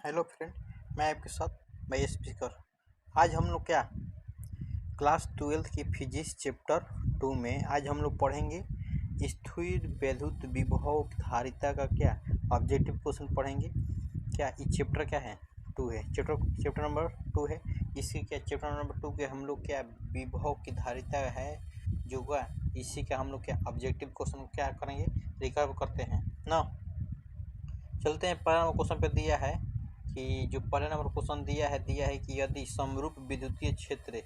Hello friend, मैं आपके साथ महेश स्पीकर। आज हम लोग क्या क्लास 12 की फिजिक्स चैप्टर 2 में आज हम लोग पढ़ेंगे स्थिर वैद्युत विभव धारिता का क्या ऑब्जेक्टिव क्वेश्चन पढ़ेंगे। क्या ये चैप्टर क्या है 2 है, चैप्टर नंबर 2 है। इसके क्या चैप्टर नंबर 2 के हम लोग क्या विभव की धारिता है जो हुआ, इसी का हम लोग क्या ऑब्जेक्टिव क्वेश्चन क्या करेंगे, रिकॉर्ड करते हैं ना। चलते हैं, पहला नंबर क्वेश्चन पे दिया है कि जो पहले नंबर क्वेश्चन दिया है कि यदि समरूप विद्युतीय क्षेत्र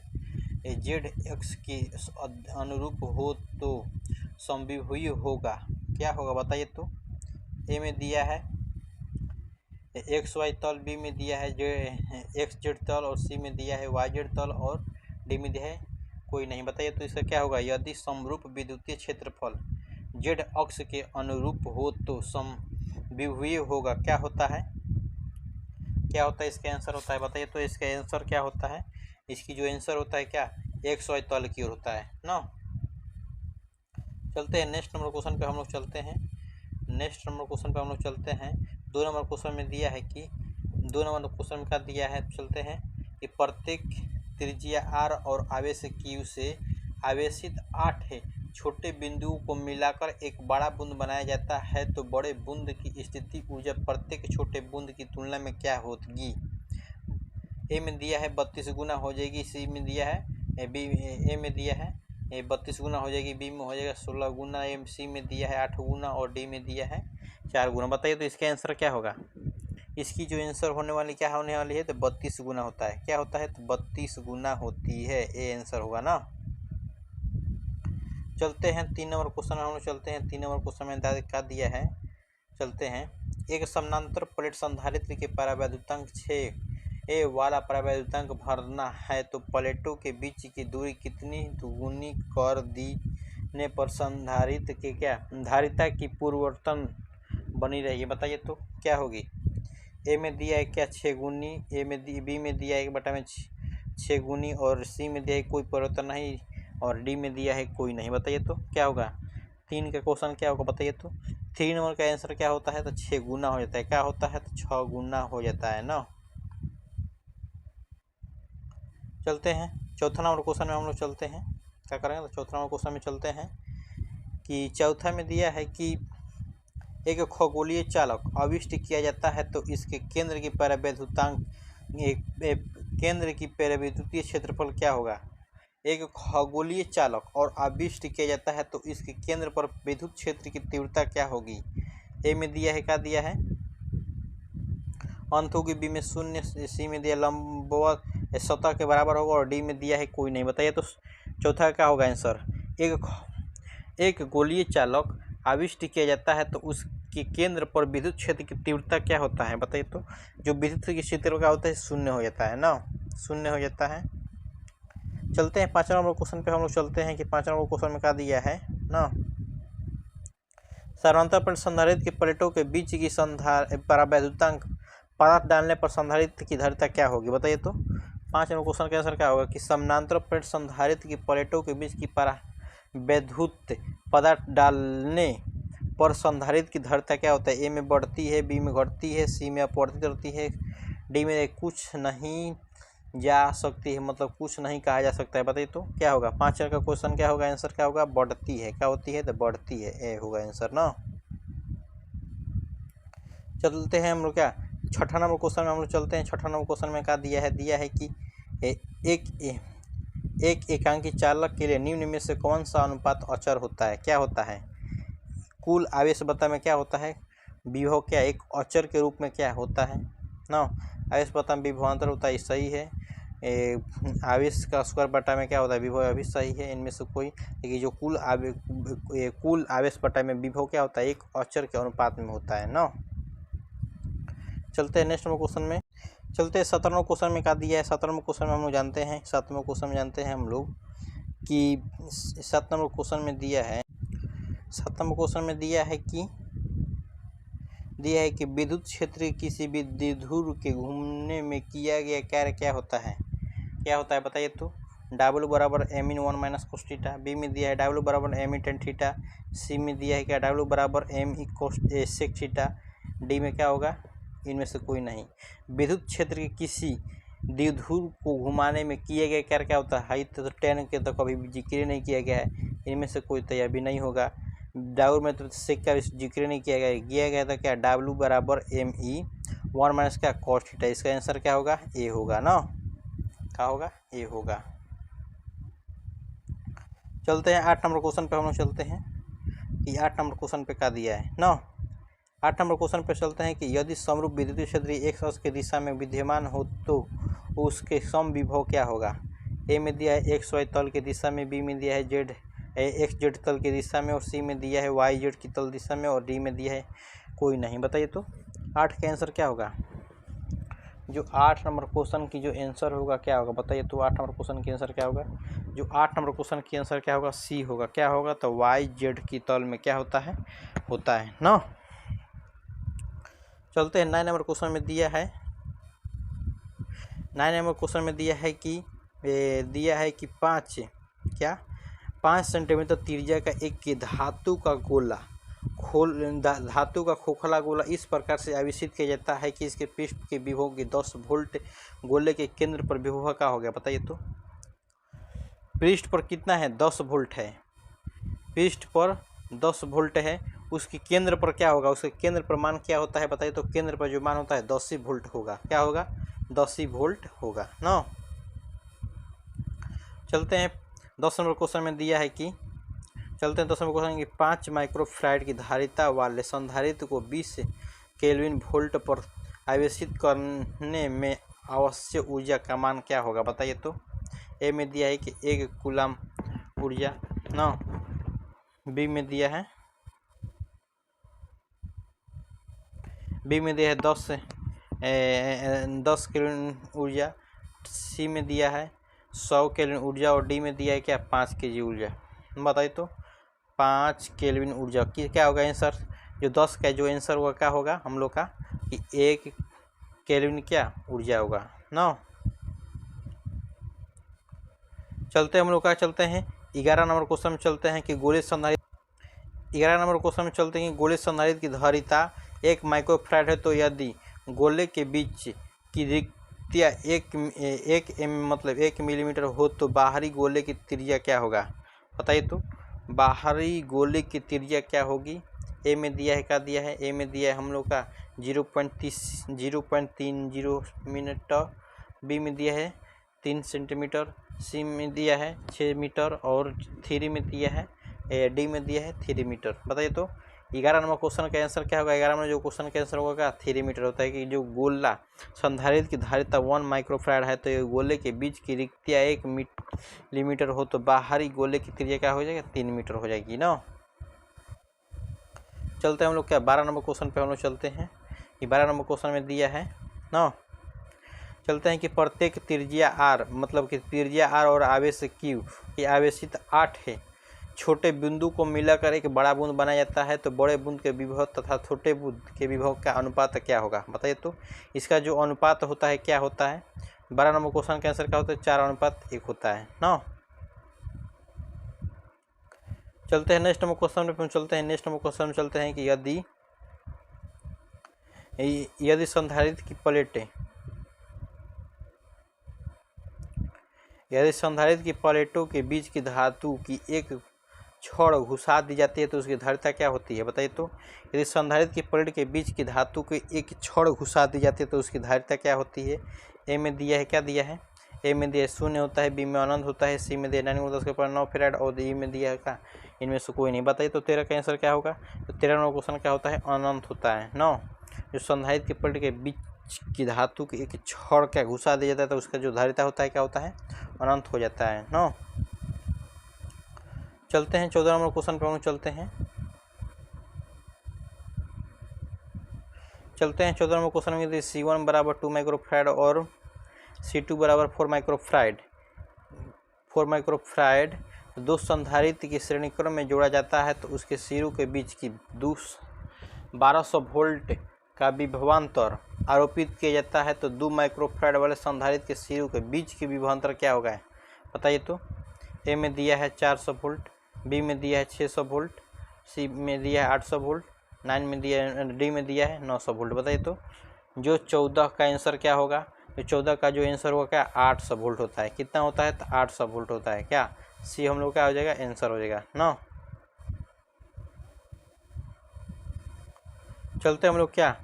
जेड एक्स के अनुरूप हो तो समविभवीय होगा। क्या होगा बताइए तो। ए में दिया है एक्स वाई तल, बी में दिया है जो एक्स जेड तल, और सी में दिया है वाई जेड तल, और डी में दिया है कोई नहीं। बताइए तो इसका क्या होगा। यदि समरूप विद्युतीय क्षेत्रफल जेड अक्ष के अनुरूप हो तो समविभवीय होगा। क्या होता है, क्या होता है इसका आंसर होता है बताइए तो। इसका आंसर क्या होता है, इसकी जो आंसर होता है क्या एक्स वाई तल की ओर होता है ना। चलते हैं नेक्स्ट नंबर क्वेश्चन पे हम लोग चलते हैं। नेक्स्ट नंबर क्वेश्चन पे हम लोग चलते हैं। 2 नंबर क्वेश्चन में दिया है कि 2 नंबर क्वेश्चन में क्या दिया है, चलते हैं कि प्रत्येक त्रिज्या आर और आवेश क्यू से आवेशित 8 छोटे बिंदुओं को मिलाकर एक बड़ा बूंद बनाया जाता है तो बड़े बूंद की स्थिति ऊर्जा प्रत्येक छोटे बूंद की तुलना में क्या होगी। ए में दिया है 32 गुना हो जाएगी, सी में दिया है बी, ए में दिया है 32 गुना हो जाएगी, बी में हो जाएगा 16 गुना, एम सी में दिया है 8 गुना, और डी में दिया है 4 गुना। बताइए तो इसका आंसर क्या होगा। इसकी जो आंसर होने वाली क्या होने वाली है तो 32 गुना होता है। क्या होता है तो 32 गुना होती है, ये आंसर होगा ना। चलते हैं 3 नंबर क्वेश्चन में हम लोग चलते हैं। 3 नंबर क्वेश्चन में क्या दिया है, चलते हैं। एक समानांतर प्लेट संधारित्र के परावैद्युतांक 6 वाला परावैद्युतांक भरना है तो प्लेटों के बीच की दूरी कितनी दुगुनी कर देने पर संधारित्र के क्या धारिता की पूर्ववर्तन बनी रहेगी। बताइए तो क्या होगी। ए में दिया है क्या 6 गुनी, बी में दिया है 1/6 गुनी, और सी में दिया है कोई परिवर्तन नहीं, और डी में दिया है कोई नहीं। बताइए तो क्या होगा। 3 का क्वेश्चन क्या होगा बताइए तो। 3 नंबर का आंसर क्या होता है तो 6 गुना हो जाता है। क्या होता है तो 6 गुना हो जाता है ना। चलते हैं चौथा नंबर क्वेश्चन में हम लोग चलते हैं। क्या करेंगे तो चौथा नंबर क्वेश्चन में चलते हैं कि चौथा में दिया है कि एक खगोलीय चालक आविष्ट किया जाता है तो इसके केंद्र की परावैद्युतांक केंद्र की परावैद्युतीय क्षेत्रफल क्या होगा। एक खगोलीय चालक और आविष्ट किया जाता है तो इसके केंद्र पर विद्युत क्षेत्र की तीव्रता क्या होगी। ए में दिया है क्या दिया है अंत होगी, बी में 0, सी में दिया लंबवत सतह के बराबर होगा, और डी में दिया है कोई नहीं। बताइए तो चौथा क्या होगा आंसर। एक गोलीय चालक आविष्ट किया जाता है तो उसके केंद्र पर विद्युत क्षेत्र की तीव्रता क्या होता है। बताइए तो जो विद्युत की क्षेत्र क्या होता है 0 हो जाता है ना, 0 हो जाता है। चलते हैं 5 नंबर क्वेश्चन पे हम लोग चलते हैं कि 5 नंबर क्वेश्चन में क्या दिया है ना। समानांतर प्लेट संधारित्र के प्लेटों के बीच की परावैद्युतांक पदार्थ डालने पर संधारित्र की धारिता क्या होगी। बताइए तो 5 नंबर क्वेश्चन का आंसर क्या होगा कि समानांतर प्लेट संधारित्र की प्लेटों के बीच की परावैद्युत पदार्थ डालने पर संधारित्र की धारिता क्या होता है। ए में बढ़ती है, बी में घटती है, सी में अपवर्तित रहती है, डी में कुछ नहीं जा सकती है, मतलब कुछ नहीं कहा जा सकता है। बताइए तो क्या होगा। 5 का क्वेश्चन क्या होगा, आंसर क्या होगा बढ़ती है। क्या होती है तो बढ़ती है, ए होगा आंसर ना। चलते हैं हम लोग क्या 6ठा नंबर क्वेश्चन में हम लोग चलते हैं। 6ठा नंबर क्वेश्चन में क्या दिया है कि एक एकांकी चालक के लिए निम्न में से कौन सा अनुपात अचर होता है। क्या होता है कुल आवेश बता में क्या होता है विभव क्या एक अचर के रूप में क्या होता है ना। आवेश बता में विभवांतर होता है, सही है। आवेश का स्क्वायर बटा में क्या होता है विभव, अभी सही है इनमें से कोई। लेकिन जो कुल आवेश बटा में विभव क्या होता है एक अचर के अनुपात में होता है ना। चलते हैं नेक्स्ट नंबर क्वेश्चन में चलते हैं। 17वें क्वेश्चन में क्या दिया है। 17वें क्वेश्चन में हम लोग जानते हैं 7वें क्वेश्चन में जानते हैं हम लोग कि 7 नंबर क्वेश्चन में दिया है 7 नंबर क्वेश्चन में दिया है कि विद्युत क्षेत्र किसी भी द्विध्रुव के घूमने में किया गया कार्य क्या होता है। क्या होता है बताइए तो। W बराबर m/1 minus cos theta, B में दिया है W बराबर m tan थीटा, सी में दिया है क्या W बराबर m cos sec theta, D में क्या होगा इनमें से कोई नहीं। विद्युत क्षेत्र के किसी द्विध्रुव को घुमाने में किए गए कार्य क्या होता है? हाई तो 10 के तो कभी भी जिक्र नहीं किया गया है, इनमें से कोई तैयार भी नहीं होगा। डाउर में तो सेक का जिक्र नहीं किया गया था क्या? W बराबर ME 1 माइनस क्या? cos theta. इसका आंसर क्या होगा? ए होगा ना। क्या होगा? ए होगा। चलते हैं 8 नंबर क्वेश्चन पे हम लोग चलते हैं कि 8 नंबर क्वेश्चन पे क्या दिया है ना। 8 नंबर क्वेश्चन पे चलते हैं कि यदि समरूप विद्युतीय क्षेत्र x अक्ष की दिशा में विद्यमान हो तो उसके सम विभव क्या होगा? ए में दिया है XY तल की दिशा में, बी में दिया है XZ तल की दिशा में, और सी में दिया है YZ की तल दिशा में, और डी में दिया है कोई नहीं। बताइए तो 8 का आंसर क्या होगा? जो 8 नंबर क्वेश्चन की जो आंसर होगा क्या होगा? बताइए तो 8 नंबर क्वेश्चन की आंसर क्या होगा? जो 8 नंबर क्वेश्चन की आंसर क्या होगा? सी होगा। क्या होगा? तो YZ की तल में क्या होता है ना। चलते हैं 9 नंबर क्वेश्चन में दिया है। 9 नंबर क्वेश्चन में दिया है कि 5 सेंटीमीटर त्रिज्या का एक धातु का खोखला गोला इस प्रकार से आविष्कृत किया जाता है कि इसके पृष्ठ के विभव के 10 वोल्ट गोले के केंद्र पर विभव का हो गया। बताइए तो पृष्ठ पर कितना है? 10 वोल्ट है। पृष्ठ पर 10 वोल्ट है, उसके केंद्र पर क्या होगा? उसके केंद्र पर मान क्या होता है? बताइए तो केंद्र पर जो मान होता है 10 वोल्ट होगा। क्या होगा? 10 वोल्ट होगा ना। चलते हैं 10 नंबर क्वेश्चन में दिया है कि 5 माइक्रोफैराड की धारिता वाले संधारित्र को 20 केल्विन वोल्ट पर आवेशित करने में आवश्यक ऊर्जा का मान क्या होगा? बताइए तो ए में दिया है कि 1 कूलम ऊर्जा ना, बी में दिया है 10 केल्विन ऊर्जा, सी में दिया है 100 केल्विन ऊर्जा, और डी में दिया है क्या? 5 kg ऊर्जा। बताइए तो 5 केल्विन ऊर्जा की क्या होगा आंसर? जो 10 का जो आंसर होगा क्या होगा हम लोग का कि 1 केल्विन क्या ऊर्जा होगा ना। चलते हम लोग का चलते हैं 11 नंबर क्वेश्चन में चलते हैं कि गोले संधारित्र 11 नंबर क्वेश्चन में चलते हैं गोले संधारित्र की धारिता 1 माइक्रोफैराड है तो यदि गोले के बीच की रिक्तियाँ 1 मिलीमीटर हो तो बाहरी गोले की त्रिज्या क्या होगा? बताइए तो बाहरी गोले की त्रिज्या क्या होगी? ए में दिया है क्या दिया है? ए में दिया है हम लोग का 0.30 मीटर, बी में दिया है 3 सेंटीमीटर, सी में दिया है 6 मीटर, और 3 में दिया है डी में दिया है 3 मीटर। बताइए तो 11 नंबर क्वेश्चन का आंसर क्या होगा? 11 में जो क्वेश्चन का आंसर होगा 3 मीटर होता है कि जो गोला संधारित्र की धारिता 1 माइक्रोफैराड है तो ये गोले के बीच की रिक्तियाँ 1 मिलीमीटर हो तो बाहरी गोले की त्रिज्या क्या हो जाएगा? 3 मीटर हो जाएगी ना। चलते हैं हम लोग क्या 12 नंबर क्वेश्चन पे हम लोग चलते हैं कि 12 नंबर क्वेश्चन में दिया है ना। चलते हैं कि प्रत्येक त्रिज्या r मतलब कि त्रिज्या r और आवेश q की आवेशित 8 है छोटे बिंदु को मिलाकर एक बड़ा बूंद बनाया जाता है तो बड़े बूंद के विभव तथा छोटे बूंद के विभव का अनुपात क्या होगा? बताइए तो इसका जो अनुपात होता है क्या होता है? 12 नंबर क्वेश्चन का आंसर क्या होता है? 4:1 होता है ना। चलते हैं नेक्स्ट नंबर क्वेश्चन में चलते हैं। नेक्स्ट नंबर क्वेश्चन में चलते हैं कि यदि संधारित्र की प्लेटों के बीच की धातु की एक छड़ घुसा दी जाती है तो उसकी धारिता क्या होती है? बताइए तो यदि संधारित्र की प्लेट के बीच की धातु की एक छड़ घुसा दी जाती है तो उसकी धारिता क्या होती है? ए में दिया है क्या दिया है? ए में दिया 0 होता है, बी में अनंत होता है, सी में दिया 9 फैराड, और डी में दिया है क्या? इनमें से कोई नहीं। बताइए तो 13 का आंसर क्या होगा? तो 13 नंबर क्वेश्चन क्या होता है? अनंत होता है ना। जो संधारित्र की प्लेट के बीच की धातु की एक छड़ क्या घुसा दिया जाता है तो उसका जो धारिता होता है क्या होता है? अनंत हो जाता है ना। चलते हैं 14 नंबर क्वेश्चन पर हम चलते हैं 14 नंबर क्वेश्चन में C1 बराबर 2 माइक्रोफैराड और C2 बराबर 4 माइक्रोफैराड दो संधारित्र की श्रेणीक्रम में जोड़ा जाता है तो उसके सिरों के बीच की 1200 वोल्ट का विभवांतर आरोपित किया जाता है तो 2 माइक्रोफैराड वाले संधारित्र के सिरों के बीच की विभवांतर क्या होगा? बताइए तो ए में दिया है 400 वोल्ट, बी में दिया है 600 वोल्ट, सी में दिया है 800 वोल्ट, डी में दिया है 900 वोल्ट। बताइए तो जो 14 का आंसर क्या होगा, तो 14 का जो आंसर होगा क्या 800 वोल्ट होता है। कितना होता है, तो 800 वोल्ट होता है। क्या सी हम लोग क्या हो जाएगा, आंसर हो जाएगा ना। चलते हम लोग क्या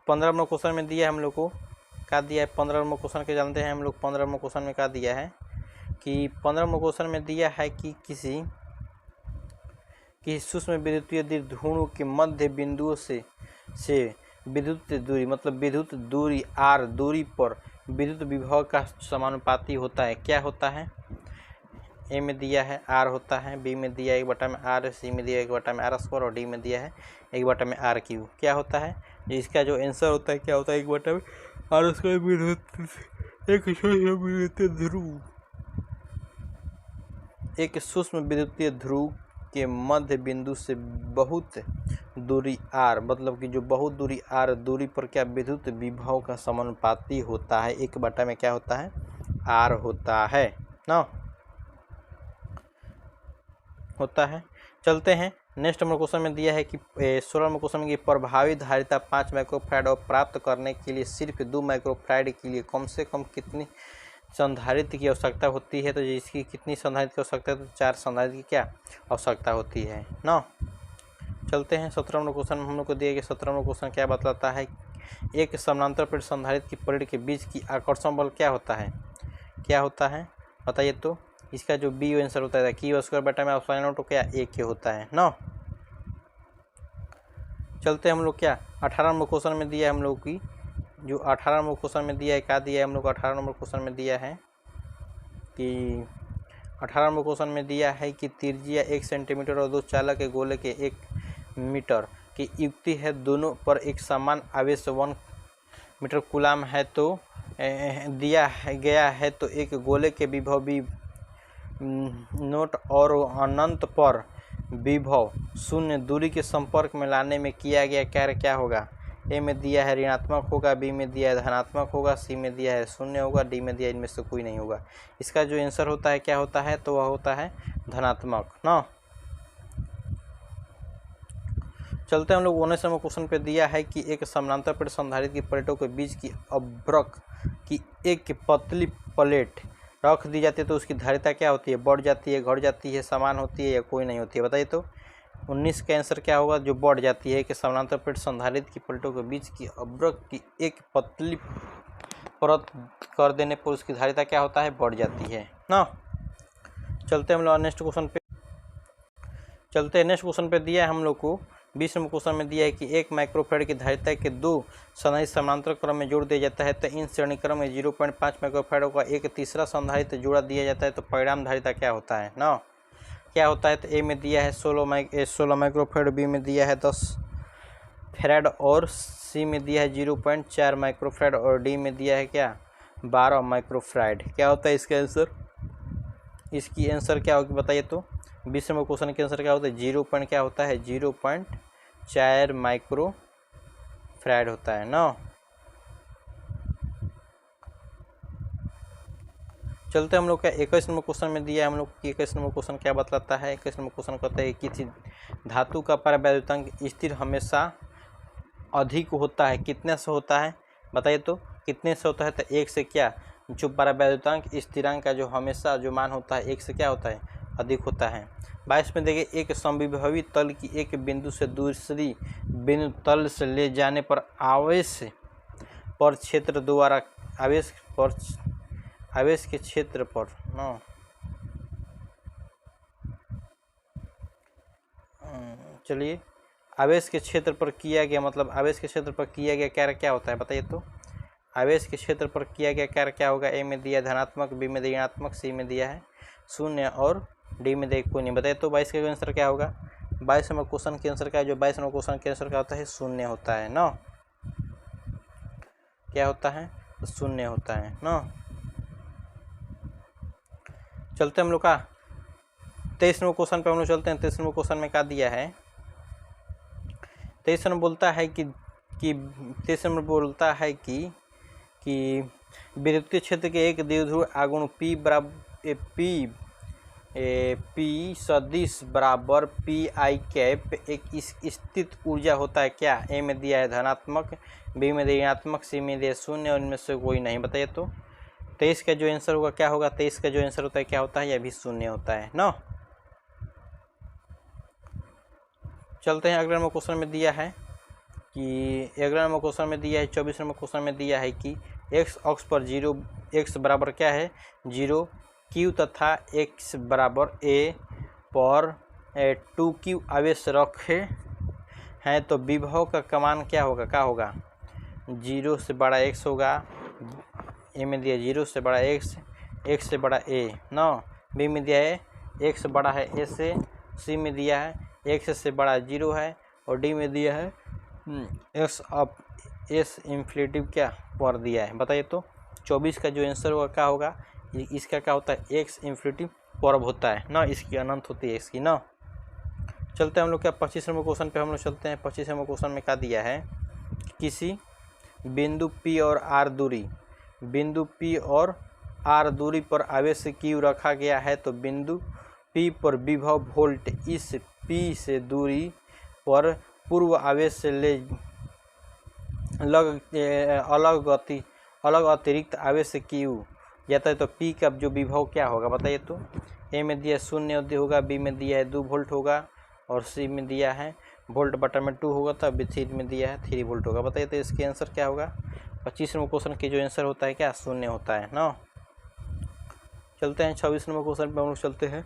15 नंबर क्वेश्चन में दिया है हम लोग को, क्या दिया है 15 नंबर क्वेश्चन के जानते हैं हम लोग। 15 नंबर क्वेश्चन में क्या दिया है कि 15 नंबर क्वेश्चन में दिया है कि किसी सूक्ष्म विद्युतीय द्विध्रुवों के मध्य बिंदुओं से विद्युत दूरी, मतलब विद्युत दूरी r दूरी पर विद्युत विभव का समानुपाती होता है। क्या होता है, ए में दिया है r होता है, बी में दिया 1/r, सी में दिया 1/r² और डी में दिया है 1/r³। क्या होता है, इसका जो आंसर होता है क्या होता है 1/r² विद्युत एक सूक्ष्म विद्युतीय ध्रुव के मध्य बिंदु से बहुत दूरी r, मतलब कि जो बहुत दूरी r दूरी पर क्या विद्युत विभव का समानुपाती होता है। 1 में क्या होता है r होता है ना, होता है। चलते हैं नेक्स्ट नंबर क्वेश्चन में दिया है कि 16 नंबर क्वेश्चन में कि प्रभावी धारिता 5 माइक्रोफैराड और प्राप्त करने के लिए सिर्फ 2 माइक्रोफैराड के लिए कम से कम कितनी संधारित्र की आवश्यकता होती है। तो इसकी कितनी संधारित्र की आवश्यकता है, तो 4 संधारित्र की क्या आवश्यकता होती है ना। चलते हैं 17 नंबर क्वेश्चन हम लोग को दिया गया। 17 नंबर क्वेश्चन क्या बतलाता है, एक समानांतर प्लेट संधारित्र की प्लेट के बीच की आकर्षण बल क्या होता है, क्या होता है बताइए। तो इसका जो बी आंसर होता है Q² तो क्या 1 होता है ना। चलते हम लोग क्या 18 नंबर क्वेश्चन में दिया है हम लोग की, जो 18 नंबर क्वेश्चन में दिया है क्या दिया है हम लोग को 18 नंबर क्वेश्चन में दिया है कि 18 नंबर क्वेश्चन में दिया है कि त्रिज्या 1 सेंटीमीटर और 2 चालक के गोले के 1 मीटर की युक्ति है, दोनों पर एक समान आवेश 1 मीटर कूलाम है तो दिया गया है, तो एक गोले के विभव भी नोट और अनंत पर विभव 0 दूरी के संपर्क में लाने में किया गया कार्य क्या होगा। ए में दिया है ऋणात्मक होगा, बी में दिया है धनात्मक होगा, सी में दिया है 0 होगा, डी में दिया है इनमें से कोई नहीं होगा। इसका जो आंसर होता है क्या होता है, तो वह होता है धनात्मक ना। चलते हम लोग 19 नंबर क्वेश्चन पे दिया है कि एक समानांतर प्लेट संधारित्र की प्लेटों के बीच की अभ्रक की एक पतली प्लेट रख दी जाती है, तो उसकी धारिता क्या होती है, बढ़ जाती है, घट जाती है, समान होती है या कोई नहीं होती है। बताइए तो 19 का आंसर क्या होगा, जो बढ़ जाती है कि समानांतर प्लेट संधारित्र की प्लेटों के बीच की अभ्रक की एक पतली परत कर देने पर उसकी धारिता क्या होता है, बढ़ जाती है ना। चलते हम लोग नेक्स्ट क्वेश्चन पे, चलते हैं नेक्स्ट क्वेश्चन पे दिया है हम लोग को 20 नंबर क्वेश्चन में दिया है कि 1 माइक्रोफैराड की धारिता के 2 संधारित्र समानांतर क्रम में जोड़ दिया जाता है, तो इन श्रेणी क्रम में 0.5 माइक्रोफैराड का एक तीसरा संधारित्र जोड़ा दिया जाता है, तो परिणाम धारिता क्या होता है ना, क्या होता है। तो ए में दिया है 16 माइक्रोफैराड, बी में दिया है 10 फैराड और सी में दिया है 0.4 माइक्रोफैराड और डी में दिया है क्या 12 माइक्रोफैराड। क्या होता है इसका आंसर, इसकी आंसर क्या होगी बताइए तो। 20 नंबर क्वेश्चन के आंसर क्या होता है 0.4 माइक्रोफैराड होता है ना। चलते हम लोग का 21 नंबर क्वेश्चन में दिया है हम लोग की। 21 नंबर क्वेश्चन क्या बतलाता है, 21 नंबर क्वेश्चन कहता है कि किसी धातु का परावैद्युतांक स्थिर हमेशा अधिक होता है, कितने से होता है बताइए तो, कितने से होता है। तो 1 से क्या, जो परावैद्युतांक स्थिरांक का जो हमेशा जो मान होता है 1 से क्या होता है, अधिक होता है। 22 में देखिए एक समविभवी तल की एक बिंदु से दूसरी बिंदु तल से ले जाने पर आवेश पर क्षेत्र द्वारा आवेश के क्षेत्र पर ना, चलिए आवेश के क्षेत्र पर किया गया, मतलब आवेश के क्षेत्र पर किया गया कार्य क्या होता है बताइए तो। आवेश के क्षेत्र पर किया गया कार्य क्या होगा, ए में दिया धनात्मक, बी में दिया ऋणात्मक, सी में दिया है 0 और डी में दिया कोई नहीं। बताइए तो 22 का आंसर क्या होगा। 22 नंबर क्वेश्चन के आंसर क्या है, जो 22 नंबर क्वेश्चन के आंसर क्या होता है 0 होता है ना, क्या होता है 0 होता है ना। चलते हम लोग का 23 नंबर क्वेश्चन पे हम लोग चलते हैं। 23 नंबर क्वेश्चन में क्या दिया है, 23 नंबर बोलता है कि 23 नंबर बोलता है कि विद्युतीय क्षेत्र के एक द्विध्रुव आघूर्ण P पी सदिश बराबर पी आई कैप एक स्थित ऊर्जा होता है क्या। ए में दिया है धनात्मक, बी में दिया ऋणात्मक, सी में दिया शून्य और इनमें से कोई नहीं। बताइए तो 23 का जो आंसर होगा क्या होगा। 23 का जो आंसर होता है क्या होता है, यह भी शून्य होता है ना। चलते हैं अगले नंबर क्वेश्चन में दिया है कि 24 नंबर क्वेश्चन में दिया है कि एक्स अक्ष पर 0 एक्स बराबर क्या है 0 क्यू तथा एक्स बराबर ए पर 2 क्यू आवेश रखे हैं तो विभव का मान क्या होगा 0 से बड़ा एक्स होगा। ए में दिया 0 से बड़ा एक्स, एक्स से बड़ा ए ना। बी में दिया है एक्स बड़ा है ए से, सी में दिया है एक्स से बड़ा 0 है और डी में दिया है एक्स अप एस इन्फिनेटिव क्या पर दिया है। बताइए तो 24 का जो आंसर होगा क्या होगा, इसका क्या होता है एक्स इन्फिनेटिव पर होता है ना, इसकी अनंत होती है इसकी ना। चलते हैं हम लोग क्या 25 नंबर क्वेश्चन पे हम लोग चलते हैं। 25 नंबर क्वेश्चन में क्या दिया है, किसी बिंदु P और R दूरी पर आवेश Q रखा गया है तो बिंदु P पर विभव वोल्ट इस P से दूरी पर पूर्व आवेश से ले अलग अतिरिक्त आवेश Q जाता है तो P का जो विभव क्या होगा। बताइए तो ए में दिया 0 होगा, बी में दिया है 2 वोल्ट होगा और सी में दिया है वोल्ट बटा में 2 होगा तो बी 3 में दिया है 3 वोल्ट होगा। बताइए तो इसके आंसर क्या होगा। 25 नंबर क्वेश्चन की जो आंसर होता है क्या 0 होता है ना। चलते हैं 26 नंबर क्वेश्चन पे हम लोग चलते हैं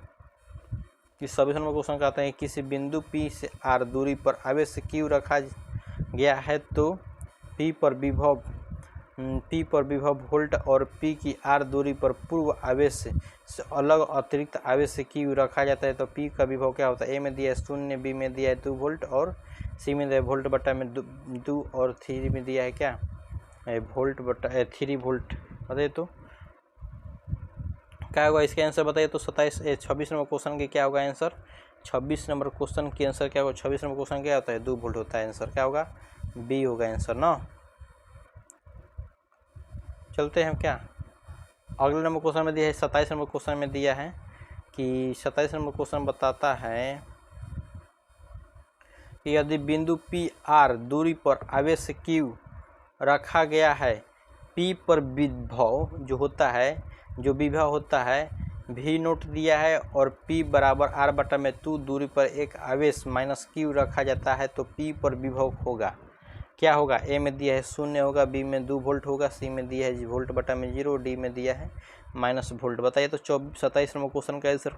कि 26 नंबर क्वेश्चन कहते हैं किसी बिंदु P से R दूरी पर आवेश Q रखा गया है तो P पर विभव वोल्ट और P की R दूरी पर पूर्व आवेश से अलग अतिरिक्त आवेश Q रखा जाता है तो P का विभव क्या होता है। ए में दिया है 0, बी में दिया है 2 वोल्ट और सी में दिया है वोल्ट बटा में 2 और 3 में दिया है क्या वोल्ट बटा 3 वोल्ट। बताइए तो क्या होगा इसका आंसर। बताइए तो 26 नंबर क्वेश्चन के क्या होगा आंसर। 26 नंबर क्वेश्चन के आंसर क्या होगा। 26 नंबर क्वेश्चन क्या होता है 2 वोल्ट होता है। आंसर क्या होगा बी होगा आंसर ना। चलते हैं क्या अगले नंबर क्वेश्चन में दिया है 27 नंबर क्वेश्चन में दिया है कि 27 नंबर क्वेश्चन बताता है कि यदि बिंदु P R दूरी पर आवेश Q रखा गया है P पर विभव जो विभव होता है V नोट दिया है और P बराबर R बटा में 2 दूरी पर एक आवेश माइनस Q रखा जाता है तो P पर विभव होगा क्या होगा। ए में दिया है 0 होगा, बी में 2 वोल्ट होगा, सी में दिया है वोल्ट बटा में 0, डी में दिया है माइनस वोल्ट। बताइए तो 27 नंबर क्वेश्चन का आंसर।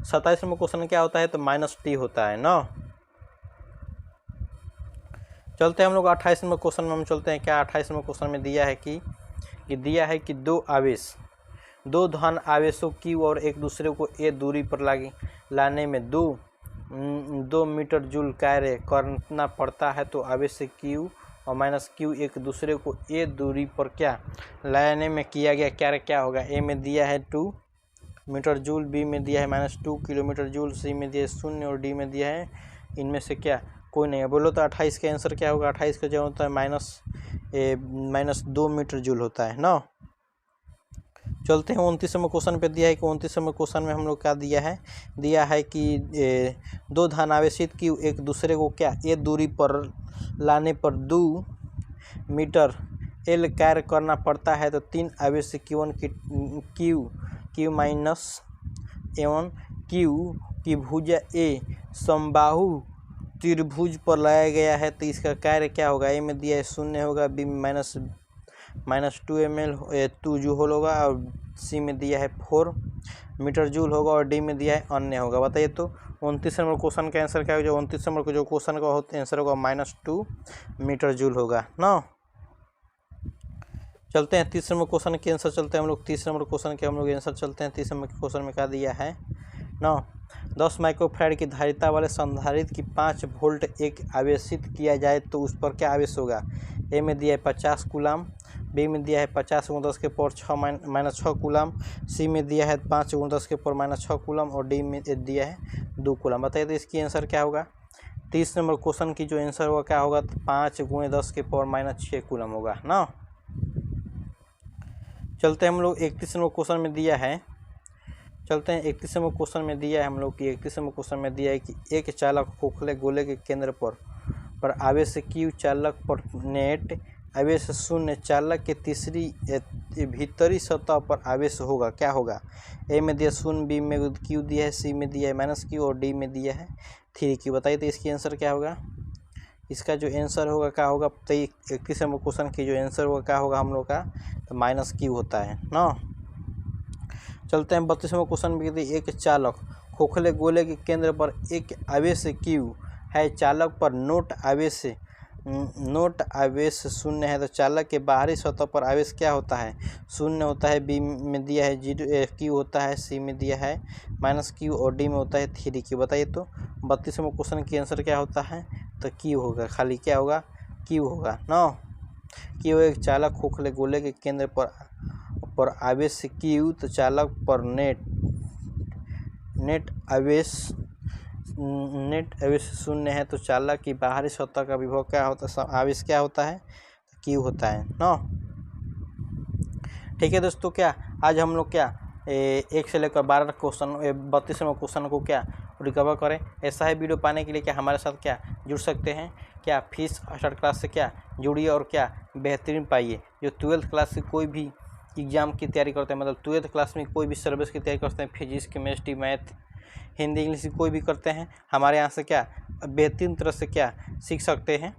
27 नंबर क्वेश्चन क्या होता है तो माइनस टी होता है ना। चलते हैं हम लोग 28 नंबर क्वेश्चन में हम चलते हैं क्या 28 नंबर क्वेश्चन में दिया है कि दो धन आवेशों Q और एक दूसरे को ए दूरी पर लाने में 2 मीटर जूल कार्य करना पड़ता है तो आवेश Q और माइनस Q एक दूसरे को ए दूरी पर क्या लाने में किया गया कार्य क्या होगा। ए में दिया है 2 मीटर जूल, बी में दिया है माइनस 2 किलोमीटर जूल, सी में दिया है 0 और डी में दिया है इनमें से क्या कोई नहीं है। बोलो तो 28 का आंसर क्या होगा। 28 का जो होता है माइनस 2 मीटर जूल होता है ना। चलते हैं 29 नंबर क्वेश्चन पे दिया है कि 29 नंबर क्वेश्चन में हम लोग क्या दिया है कि 2 धन आवेशित Q एक दूसरे को क्या ए दूरी पर लाने पर 2 मीटर L कार्य करना पड़ता है तो 3 आवेश Q1 Q माइनस एवं Q की भुजा ए समबाहु त्रिभुज पर लाया गया है तो इसका कार्य क्या होगा। ए में दिया है 0 होगा, बी में माइनस 2 ml 2 जूल होगा और सी में दिया है 4 मीटर जूल होगा और डी में दिया है अन्य होगा। बताइए तो 29 नंबर क्वेश्चन का आंसर क्या होगा। जो 29 नंबर का जो क्वेश्चन का आंसर होगा -2 मीटर जूल होगा ना। चलते हैं 30 नंबर क्वेश्चन के आंसर चलते हैं हम लोग। 30 नंबर क्वेश्चन के हम लोग आंसर चलते हैं। 30 नंबर के क्वेश्चन में क्या दिया है ना 10 माइक्रोफैराड की धारिता वाले संधारित्र की 5 वोल्ट एक आवेशित किया जाए तो उस पर क्या आवेश होगा। ए में दिया है 50 कूलम, बी में दिया है 50 × 10 के पावर 6 कूलम, सी में दिया है 5 × 10 के पावर -6 कूलम और डी में दिया है 2 कूलम। बताइए तो इसकी आंसर क्या होगा। 30 नंबर क्वेश्चन की जो आंसर होगा क्या होगा तो 5 × 10 के पावर -6 कूलम होगा ना। चलते हम लोग 31 नंबर क्वेश्चन में दिया है चलते हैं 31वें क्वेश्चन में दिया है हम लोग कि 31वें क्वेश्चन में दिया है कि एक चालक खोखले गोले के केंद्र पर आवेश Q, चालक पर नेट आवेश 0, चालक के तीसरी भीतरी सतह पर आवेश होगा, क्या होगा? ए में दिया 0, बी में Q दिया है, सी में दिया है -Q और डी में दिया है 3Q। बताइए तो इसकी आंसर क्या होगा? इसका जो आंसर होगा क्या होगा? तो 31वें क्वेश्चन की जो आंसर होगा क्या होगा हम लोग का? तो -Q होता है ना। चलते हैं 32वें क्वेश्चन में। एक चालक खोखले गोले के केंद्र पर एक आवेश Q है, चालक पर नोट आवेश 0 है, तो चालक के बाहरी सतह पर आवेश क्या होता है? 0 होता है। बी में दिया है Q होता है, सी में दिया है -Q और डी में होता है 3Q। बताइए तो 32वें क्वेश्चन की आंसर क्या होता है? तो Q होगा, खाली क्या होगा? Q होगा ना। Q एक चालक खोखले गोले के केंद्र पर आवेश Q, तो चालक पर नेट आवेश 0 है, तो चालक की बाहरी सतह का विभव क्या होता है? आवेश क्या होता है? Q होता है ना। ठीक है दोस्तों, क्या आज हम लोग क्या 1 से लेकर 12 क्वेश्चन 32वें क्वेश्चन को क्या रिकवर करें। ऐसा है वीडियो पाने के लिए क्या हमारे साथ क्या जुड़ सकते हैं? क्या फीस स्टार्ट क्लास से क्या जुड़िए और क्या बेहतरीन पाइए। जो 12th क्लास से कोई भी एग्ज़ाम की तैयारी करते हैं, मतलब 12th क्लास में कोई भी सर्विस की तैयारी करते हैं, physics, chemistry, math, Hindi, English कोई भी करते हैं, हमारे यहाँ से क्या बेहतरीन तरह से क्या सीख सकते हैं।